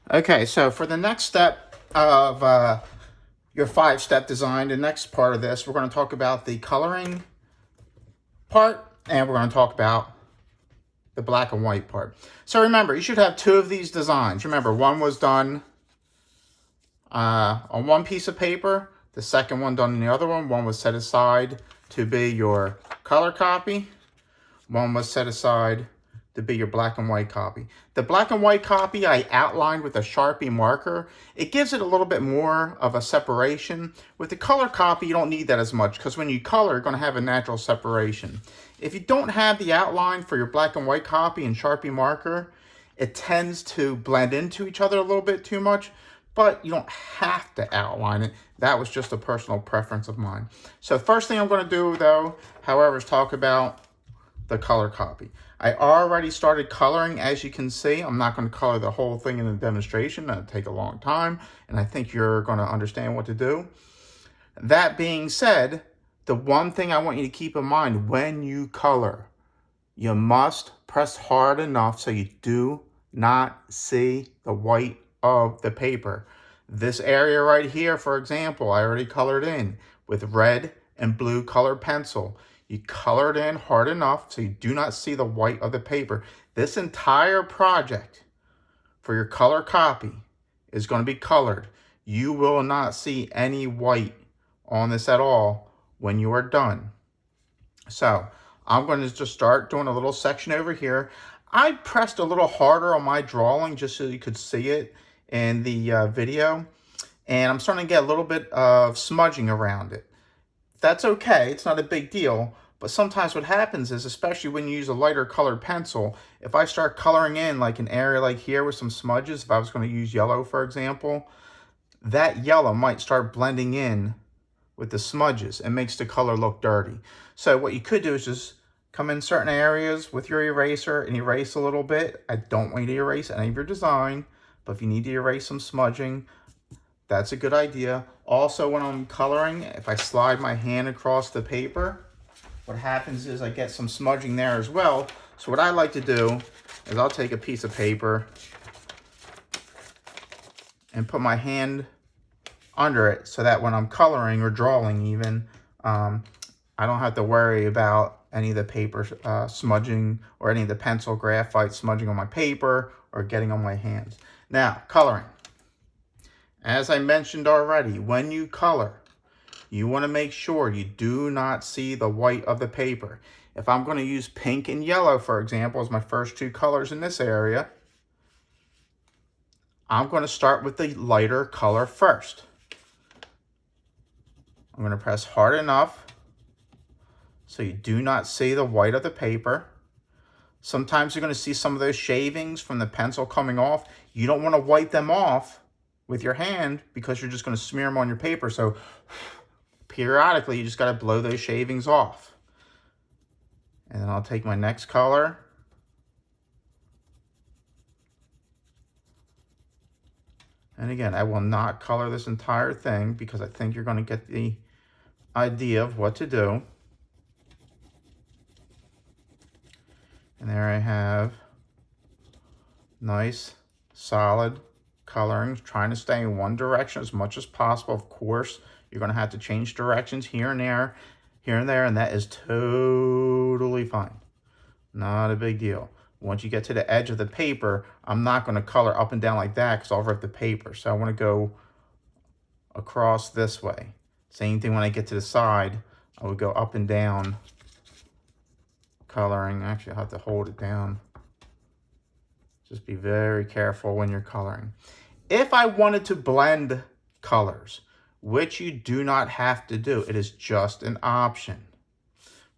Okay, so for the next step of your 5-step design, the next part of this, we're going to talk about the coloring part, and we're going to talk about the black and white part. So remember, you should have 2 of these designs. Remember, one was done on one piece of paper, the second one done on the other one. One was set aside to be your color copy. One was set aside to be your black and white copy. The black and white copy I outlined with a Sharpie marker. It gives it a little bit more of a separation. With the color copy, you don't need that as much because when you color, you're going to have a natural separation. If you don't have the outline for your black and white copy and Sharpie marker, it tends to blend into each other a little bit too much, but you don't have to outline it. That was just a personal preference of mine. So first thing I'm going to do, though, however, is talk about the color copy. I already started coloring, as you can see. I'm not going to color the whole thing in the demonstration. That'll take a long time, and I think you're going to understand what to do. That being said, the one thing I want you to keep in mind when you color, you must press hard enough so you do not see the white of the paper. This area right here, for example, I already colored in with red and blue colored pencil. You color it in hard enough so you do not see the white of the paper. This entire project for your color copy is going to be colored. You will not see any white on this at all when you are done. So I'm going to just start doing a little section over here. I pressed a little harder on my drawing just so you could see it in the video. And I'm starting to get a little bit of smudging around it. That's okay, it's not a big deal. But sometimes what happens is, especially when you use a lighter colored pencil, if I start coloring in like an area like here with some smudges, if I was going to use yellow, for example, that yellow might start blending in with the smudges and makes the color look dirty. So what you could do is just come in certain areas with your eraser and erase a little bit. I don't want you to erase any of your design, but if you need to erase some smudging, that's a good idea. Also, when I'm coloring, if I slide my hand across the paper, what happens is I get some smudging there as well. So what I like to do is I'll take a piece of paper and put my hand under it so that when I'm coloring or drawing even, I don't have to worry about any of the paper smudging or any of the pencil graphite smudging on my paper or getting on my hands. Now, coloring. As I mentioned already, when you color, you want to make sure you do not see the white of the paper. If I'm going to use pink and yellow, for example, as my first 2 colors in this area, I'm going to start with the lighter color first. I'm going to press hard enough so you do not see the white of the paper. Sometimes you're going to see some of those shavings from the pencil coming off. You don't want to wipe them off with your hand because you're just going to smear them on your paper. So periodically, you just got to blow those shavings off. And then I'll take my next color. And again, I will not color this entire thing because I think you're going to get the idea of what to do. And there I have nice, solid coloring, trying to stay in one direction as much as possible. Of course, you're going to have to change directions here and there, and that is totally fine. Not a big deal. Once you get to the edge of the paper, I'm not going to color up and down like that because I'll rip the paper. So I want to go across this way. Same thing when I get to the side, I would go up and down coloring. Actually, I'll have to hold it down. Just be very careful when you're coloring. If I wanted to blend colors, which you do not have to do, it is just an option.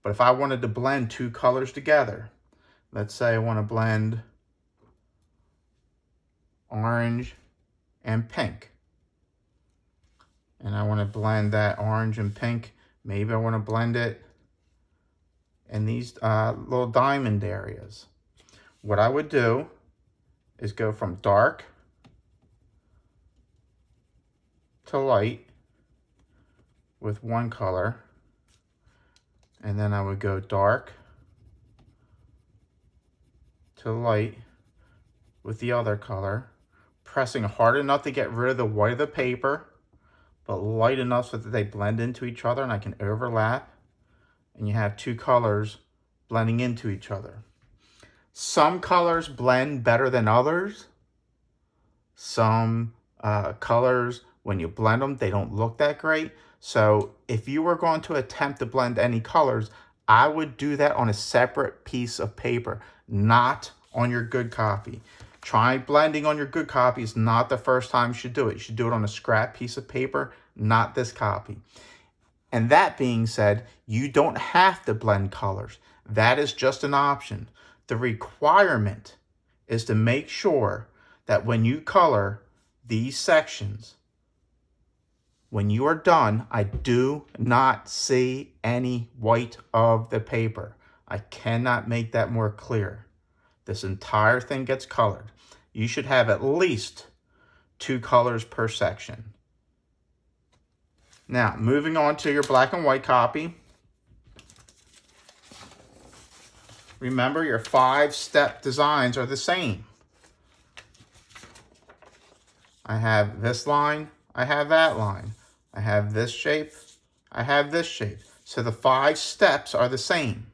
But if I wanted to blend 2 colors together, let's say I want to blend orange and pink. And I want to blend that orange and pink. Maybe I want to blend it in these little diamond areas. What I would do is go from dark to light with one color. And then I would go dark to light with the other color. pressing hard enough to get rid of the white of the paper, but light enough so that they blend into each other and I can overlap. And you have two colors blending into each other. Some colors blend better than others. Some colors, when you blend them, they don't look that great. So if you were going to attempt to blend any colors, I would do that on a separate piece of paper, not on your good copy. Try blending on your good copy is not the first time you should do it. You should do it on a scrap piece of paper, not this copy. And that being said, you don't have to blend colors. That is just an option. The requirement is to make sure that when you color these sections, when you are done, I do not see any white of the paper. I cannot make that more clear. This entire thing gets colored. You should have at least 2 colors per section. Now, moving on to your black and white copy. Remember, your 5-step designs are the same. I have this line, I have that line. I have this shape, I have this shape. So the 5 steps are the same.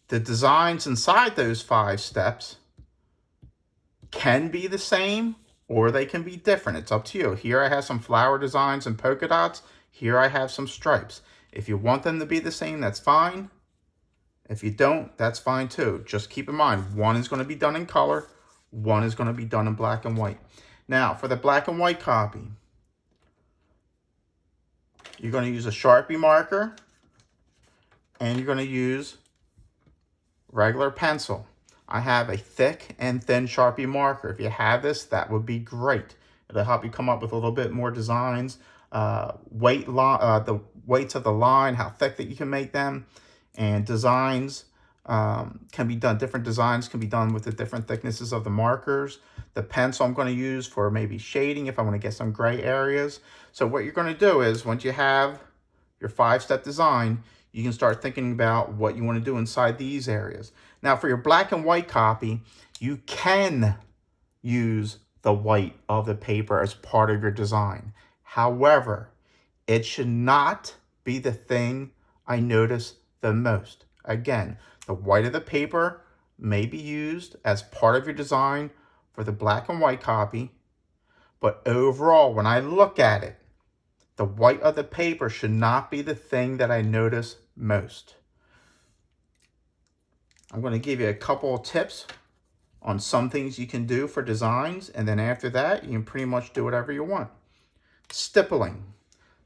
The designs inside those 5 steps can be the same or they can be different. It's up to you. Here I have some flower designs and polka dots. Here I have some stripes. If you want them to be the same, that's fine. If you don't, that's fine too. Just keep in mind, one is going to be done in color, one is going to be done in black and white. Now, for the black and white copy, you're going to use a Sharpie marker and you're going to use regular pencil. I have a thick and thin Sharpie marker. If you have this, that would be great. It'll help you come up with a little bit more designs, the weights of the line, how thick that you can make them, and designs can be done. Different designs can be done with the different thicknesses of the markers. The pencil I'm going to use for maybe shading if I want to get some gray areas. So what you're going to do is once you have your 5-step design, you can start thinking about what you want to do inside these areas. Now for your black and white copy, you can use the white of the paper as part of your design. However, it should not be the thing I notice the most. Again, the white of the paper may be used as part of your design for the black and white copy, but overall, when I look at it, the white of the paper should not be the thing that I notice most. I'm going to give you a couple of tips on some things you can do for designs, and then after that, you can pretty much do whatever you want. Stippling.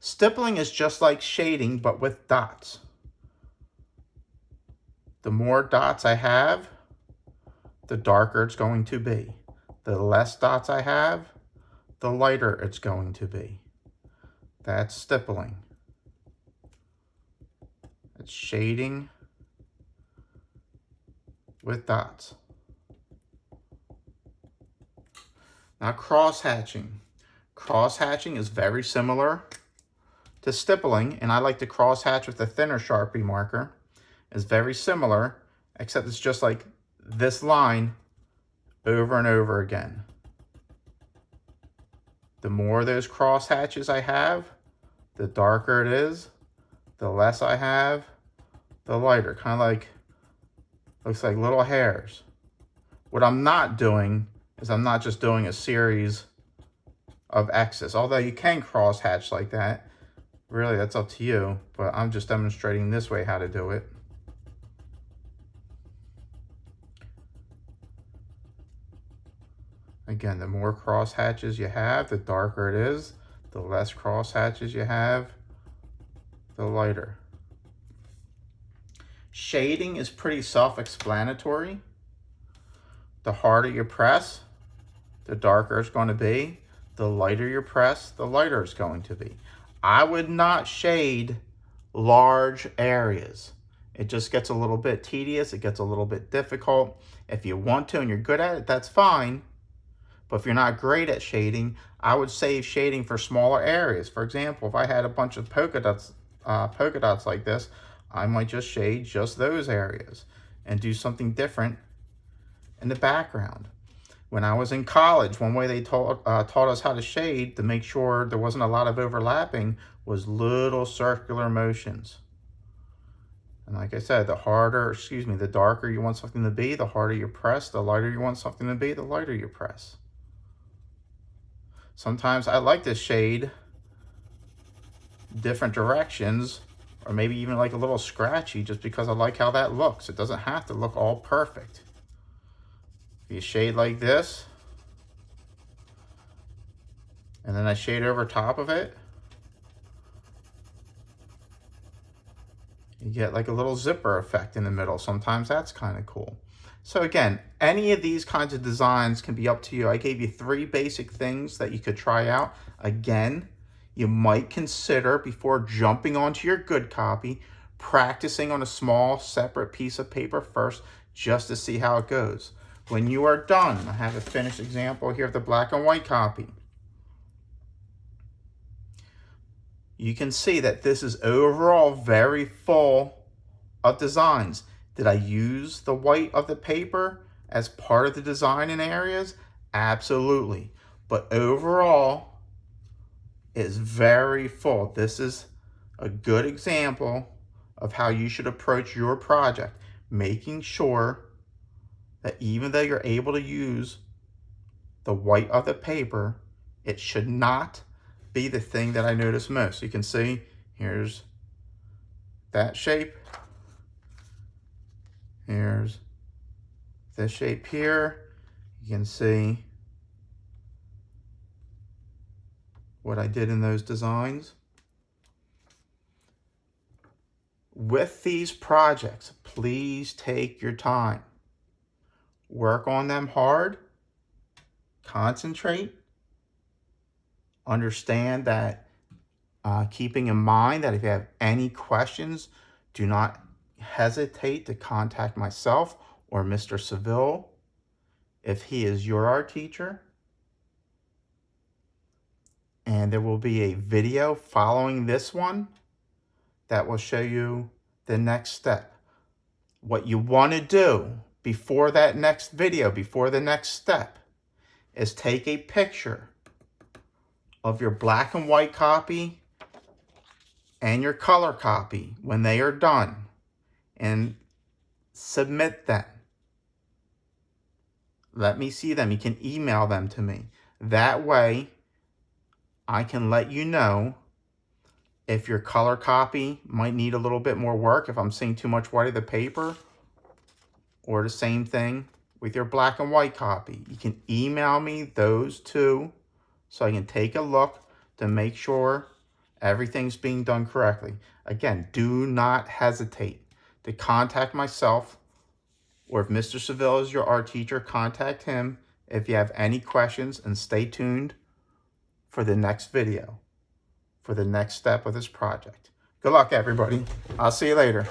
Stippling is just like shading, but with dots. The more dots I have, the darker it's going to be. The less dots I have, the lighter it's going to be. That's stippling. It's shading with dots. Now cross-hatching. Cross-hatching is very similar to stippling, and I like to cross-hatch with a thinner Sharpie marker. It's very similar, except it's just like this line over and over again. The more of those cross hatches I have, the darker it is. The less I have, the lighter. Kind of like, looks like little hairs. What I'm not doing is I'm not just doing a series of X's. Although you can cross hatch like that. Really, that's up to you. But I'm just demonstrating this way how to do it. Again, the more cross hatches you have, the darker it is. The less cross hatches you have, the lighter. Shading is pretty self-explanatory. The harder you press, the darker it's going to be. The lighter you press, the lighter it's going to be. I would not shade large areas. It just gets a little bit tedious. It gets a little bit difficult. If you want to and you're good at it, that's fine. But if you're not great at shading, I would save shading for smaller areas. For example, if I had a bunch of polka dots like this, I might just shade just those areas and do something different in the background. When I was in college, one way they taught us how to shade to make sure there wasn't a lot of overlapping was little circular motions. And like I said, the darker you want something to be, the harder you press. The lighter you want something to be, the lighter you press. Sometimes I like to shade different directions, or maybe even like a little scratchy, just because I like how that looks. It doesn't have to look all perfect. If you shade like this, and then I shade over top of it, you get like a little zipper effect in the middle. Sometimes that's kind of cool. So again, any of these kinds of designs can be up to you. I gave you 3 basic things that you could try out. Again, you might consider, before jumping onto your good copy, practicing on a small separate piece of paper first, just to see how it goes. When you are done, I have a finished example here of the black and white copy. You can see that this is overall very full of designs. Did I use the white of the paper as part of the design in areas? Absolutely. But overall, it's very full. This is a good example of how you should approach your project, making sure that even though you're able to use the white of the paper, it should not be the thing that I notice most. You can see here's that shape. Here's this shape here. You can see what I did in those designs. With these projects, please take your time. Work on them hard. Concentrate. Understand that, keeping in mind that if you have any questions, do not hesitate to contact myself or Mr. Seville if he is your art teacher. And there will be a video following this one that will show you the next step. What you want to do before that next video, before the next step, is take a picture of your black and white copy and your color copy when they are done, and submit them. Let me see them. You can email them to me. That way, I can let you know if your color copy might need a little bit more work, if I'm seeing too much white of the paper, or the same thing with your black and white copy. You can email me those 2 so I can take a look to make sure everything's being done correctly. Again, do not hesitate to contact myself, or if Mr. Seville is your art teacher, contact him if you have any questions, and stay tuned for the next video, for the next step of this project. Good luck, everybody. I'll see you later.